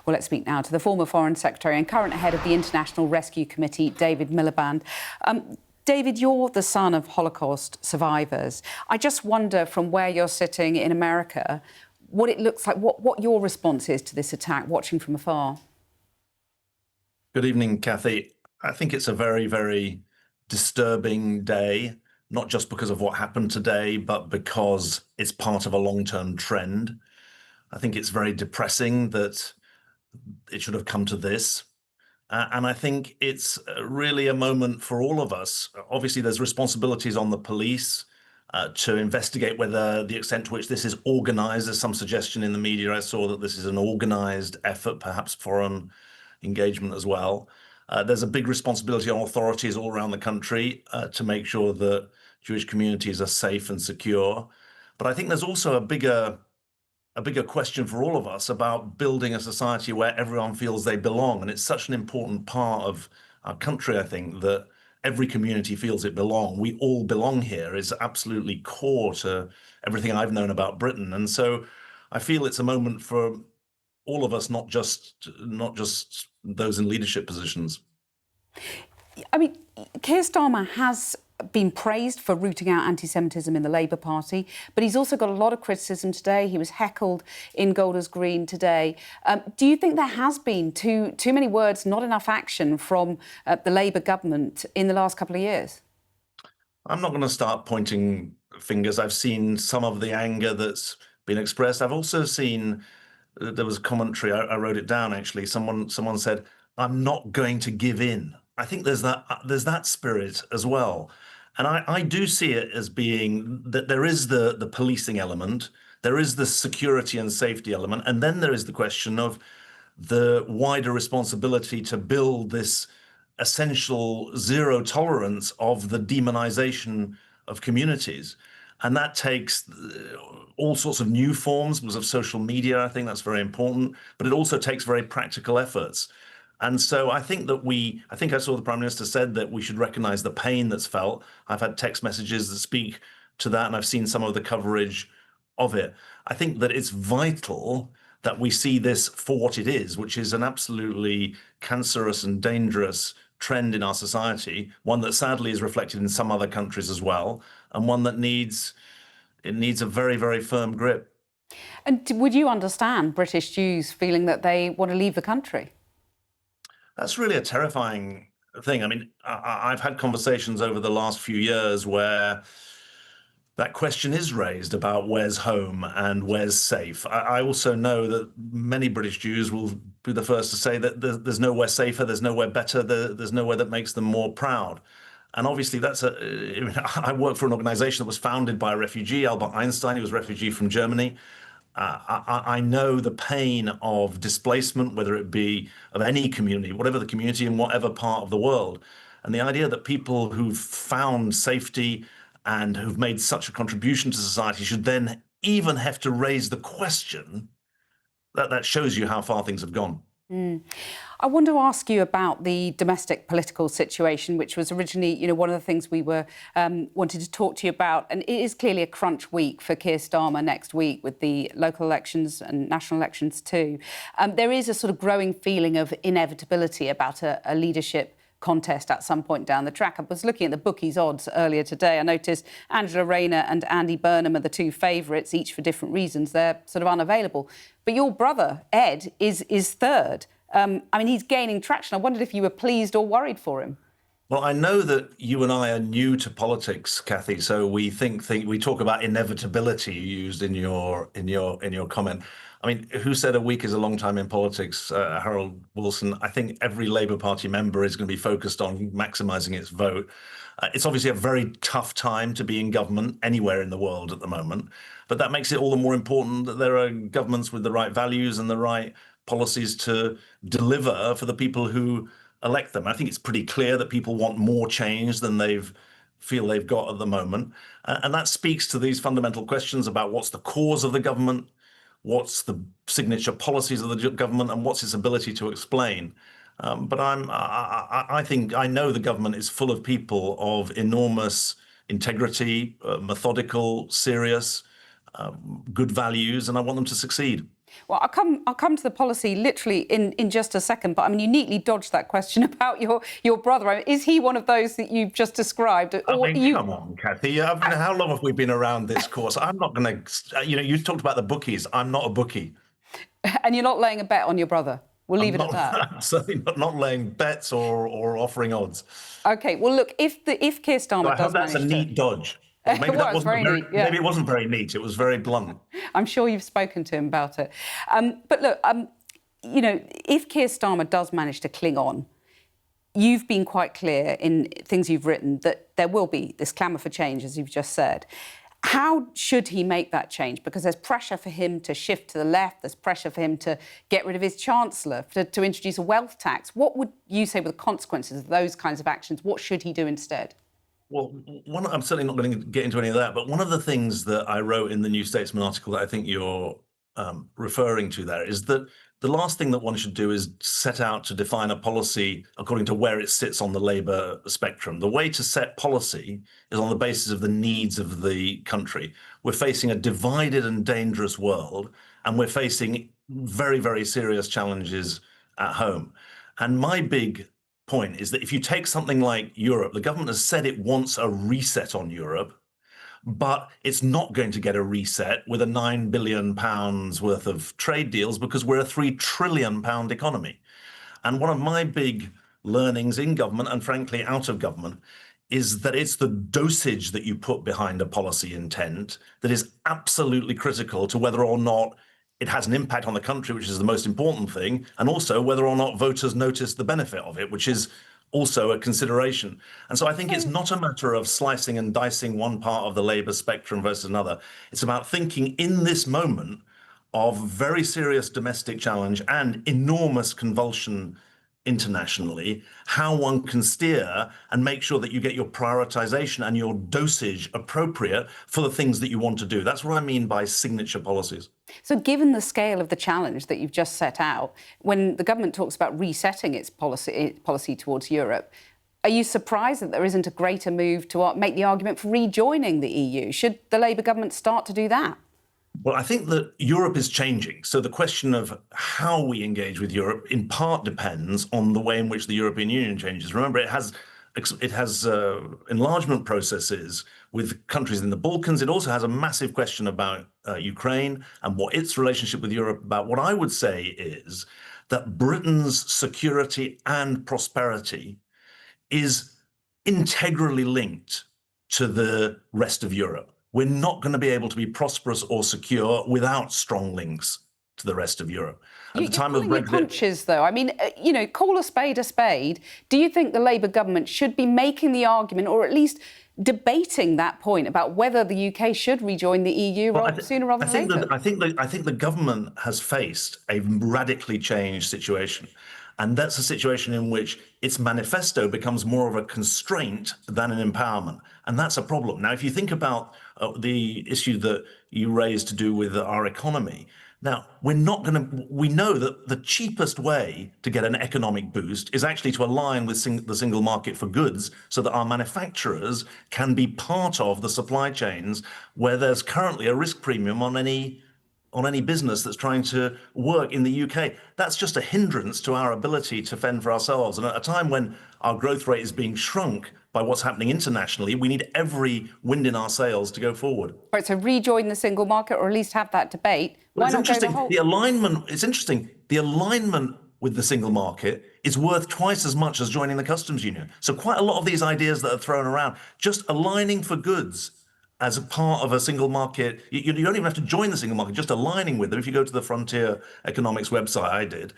Well, let's speak now to the former Foreign Secretary and current head of the International Rescue Committee, David Miliband. David, you're the son of Holocaust survivors. I just wonder, from where you're sitting in America, what it looks like, what your response is to this attack, watching from afar. Good evening, Cathy. I think it's a very, very disturbing day, not just because of what happened today, but because it's part of a long-term trend. I think it's very depressing that it should have come to this. And I think it's really a moment for all of us. Obviously, there's responsibilities on the police to investigate whether the extent to which this is organized. There's some suggestion in the media. I saw that this is an organized effort, perhaps foreign engagement as well. There's a big responsibility on authorities all around the country to make sure that Jewish communities are safe and secure. But I think there's also a bigger question for all of us about building a society where everyone feels they belong. And it's such an important part of our country, I think, that every community feels it belong. We all belong here is absolutely core to everything I've known about Britain. And so I feel it's a moment for all of us, not just those in leadership positions. I mean, Keir Starmer has been praised for rooting out anti-Semitism in the Labour Party, but he's also got a lot of criticism today. He was heckled in Golders Green today. Do you think there has been too many words, not enough action from the Labour government in the last couple of years? I'm not going to start pointing fingers. I've seen some of the anger that's been expressed. I've also seen, there was commentary, I wrote it down actually, someone said, "I'm not going to give in." I think there's that spirit as well. And I do see it as being that there is the policing element, there is the security and safety element, and then there is the question of the wider responsibility to build this essential zero tolerance of the demonization of communities. And that takes all sorts of new forms because of social media. I think that's very important, but it also takes very practical efforts. And so I think that I think I saw the Prime Minister said that we should recognize the pain that's felt. I've had text messages that speak to that, and I've seen some of the coverage of it. I think that it's vital that we see this for what it is, which is an absolutely cancerous and dangerous trend in our society, one that sadly is reflected in some other countries as well, and one that needs a very, very firm grip. And would you understand British Jews feeling that they want to leave the country? That's really a terrifying thing. I mean, I've had conversations over the last few years where that question is raised about where's home and where's safe. I also know that many British Jews will be the first to say that there's nowhere safer, there's nowhere better, there's nowhere that makes them more proud. And obviously I work for an organization that was founded by a refugee, Albert Einstein. He was a refugee from Germany. I know the pain of displacement, whether it be of any community, whatever the community in whatever part of the world. And the idea that people who've found safety and who've made such a contribution to society should then even have to raise the question, that shows you how far things have gone. I want to ask you about the domestic political situation, which was originally, one of the things we were wanted to talk to you about. And it is clearly a crunch week for Keir Starmer next week with the local elections and national elections too. There is a sort of growing feeling of inevitability about a leadership contest at some point down the track. I was looking at the bookies' odds earlier today. I noticed Angela Rayner and Andy Burnham are the two favourites, each for different reasons. They're sort of unavailable. But your brother, Ed, is third. I mean, he's gaining traction. I wondered if you were pleased or worried for him. Well, I know that you and I are new to politics, Cathy. So we we talk about inevitability used in your comment. I mean, who said a week is a long time in politics? Harold Wilson. I think every Labour Party member is going to be focused on maximising its vote. It's obviously a very tough time to be in government anywhere in the world at the moment, but that makes it all the more important that there are governments with the right values and the right policies to deliver for the people who elect them. I think it's pretty clear that people want more change than feel they've got at the moment. And that speaks to these fundamental questions about what's the cause of the government, what's the signature policies of the government, and what's its ability to explain. But I know the government is full of people of enormous integrity, methodical, serious, good values, and I want them to succeed. Well, I'll come to the policy literally in just a second, but I mean, you neatly dodged that question about your brother. I mean, is he one of those that you've just described? Come on, Cathy. I mean, how long have we been around this course? I'm not going to, you talked about the bookies. I'm not a bookie. And you're not laying a bet on your brother? We'll leave it at that. I'm certainly not laying bets or offering odds. OK, well, look, if Keir Starmer does manage to... That's a neat dodge. Maybe that wasn't very neat, yeah. Maybe it wasn't very neat. It was very blunt. I'm sure you've spoken to him about it. But look, if Keir Starmer does manage to cling on, you've been quite clear in things you've written that there will be this clamour for change, as you've just said. How should he make that change? Because there's pressure for him to shift to the left. There's pressure for him to get rid of his chancellor, to introduce a wealth tax. What would you say were the consequences of those kinds of actions? What should he do instead? Well, I'm certainly not going to get into any of that, but one of the things that I wrote in the New Statesman article that I think you're referring to there is that the last thing that one should do is set out to define a policy according to where it sits on the Labour spectrum. The way to set policy is on the basis of the needs of the country. We're facing a divided and dangerous world, and we're facing very, very serious challenges at home. And my big point is that if you take something like Europe, the government has said it wants a reset on Europe, but it's not going to get a reset with a £9 billion worth of trade deals because we're a £3 trillion economy. And one of my big learnings in government and frankly out of government is that it's the dosage that you put behind a policy intent that is absolutely critical to whether or not it has an impact on the country, which is the most important thing, and also whether or not voters notice the benefit of it, which is also a consideration. And so I think it's not a matter of slicing and dicing one part of the Labour spectrum versus another. It's about thinking in this moment of very serious domestic challenge and enormous convulsion internationally, how one can steer and make sure that you get your prioritization and your dosage appropriate for the things that you want to do. That's what I mean by signature policies. So given the scale of the challenge that you've just set out, when the government talks about resetting its policy towards Europe, are you surprised that there isn't a greater move to make the argument for rejoining the EU? Should the Labour government start to do that? Well, I think that Europe is changing. So the question of how we engage with Europe in part depends on the way in which the European Union changes. Remember, it has enlargement processes with countries in the Balkans. It also has a massive question about Ukraine and what its relationship with Europe about. What I would say is that Britain's security and prosperity is integrally linked to the rest of Europe. We're not going to be able to be prosperous or secure without strong links to the rest of Europe. At the time of Brexit, punches, though. I mean, call a spade a spade. Do you think the Labour government should be making the argument, or at least debating that point about whether the UK should rejoin the EU sooner rather than later? I think the government has faced a radically changed situation. And that's a situation in which its manifesto becomes more of a constraint than an empowerment. And that's a problem. Now, if you think about the issue that you raised to do with our economy, now, we know that the cheapest way to get an economic boost is actually to align with the single market for goods so that our manufacturers can be part of the supply chains where there's currently a risk premium on any business that's trying to work in the UK. That's just a hindrance to our ability to fend for ourselves. And at a time when our growth rate is being shrunk by what's happening internationally, we need every wind in our sails to go forward. Right, so rejoin the single market, or at least have that debate. Well, it's interesting. It's interesting. The alignment with the single market is worth twice as much as joining the customs union. So quite a lot of these ideas that are thrown around, just aligning for goods as a part of a single market, you don't even have to join the single market, just aligning with it. If you go to the Frontier Economics website, I did,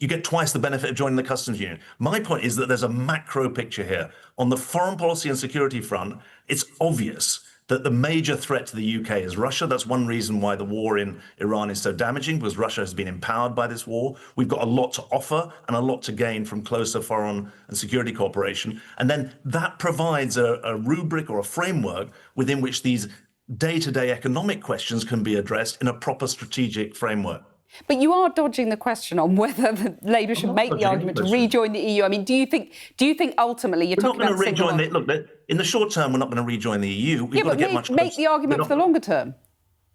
you get twice the benefit of joining the customs union. My point is that there's a macro picture here. On the foreign policy and security front, it's obvious that the major threat to the UK is Russia. That's one reason why the war in Iran is so damaging, because Russia has been empowered by this war. We've got a lot to offer and a lot to gain from closer foreign and security cooperation. And then that provides a rubric or a framework within which these day-to-day economic questions can be addressed in a proper strategic framework. But you are dodging the question on whether the Labour should make the argument to rejoin the EU. I mean, do you think ultimately you're talking about rejoin the, look, in the short term, we're not going to rejoin the EU. We've got to get much closer. Make the argument for the longer term.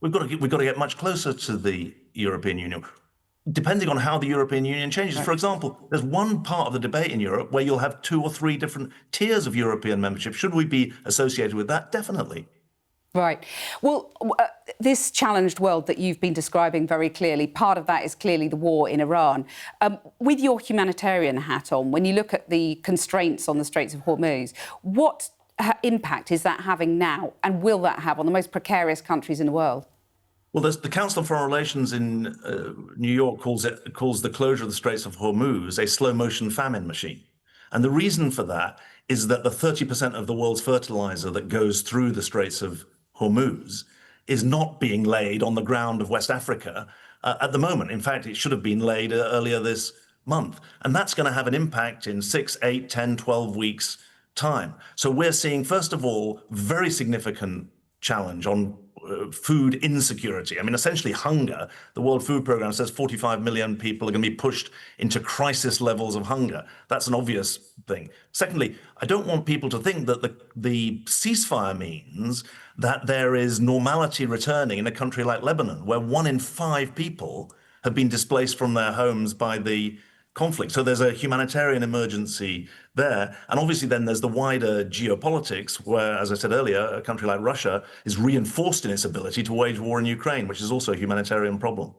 We've got to get much closer to the European Union, depending on how the European Union changes. Right. For example, there's one part of the debate in Europe where you'll have 2 or 3 different tiers of European membership. Should we be associated with that? Definitely. Right. Well, this challenged world that you've been describing very clearly, part of that is clearly the war in Iran. With your humanitarian hat on, when you look at the constraints on the Straits of Hormuz, what impact is that having now, and will that have on the most precarious countries in the world? Well, the Council on Foreign Relations in New York calls the closure of the Straits of Hormuz a slow-motion famine machine. And the reason for that is that the 30% of the world's fertilizer that goes through the Straits of Hormuz is not being laid on the ground of West Africa at the moment. In fact, it should have been laid earlier this month. And that's going to have an impact in 6, 8, 10, 12 weeks' time. So we're seeing, first of all, very significant challenge on food insecurity. I mean, essentially hunger. The World Food Programme says 45 million people are going to be pushed into crisis levels of hunger. That's an obvious thing. Secondly, I don't want people to think that the ceasefire means that there is normality returning in a country like Lebanon, where 1 in 5 people have been displaced from their homes by the conflict. So there's a humanitarian emergency there. And obviously then there's the wider geopolitics where, as I said earlier, a country like Russia is reinforced in its ability to wage war in Ukraine, which is also a humanitarian problem.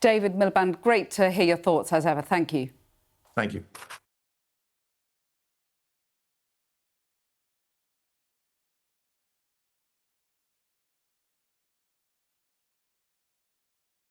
David Miliband, great to hear your thoughts as ever. Thank you. Thank you.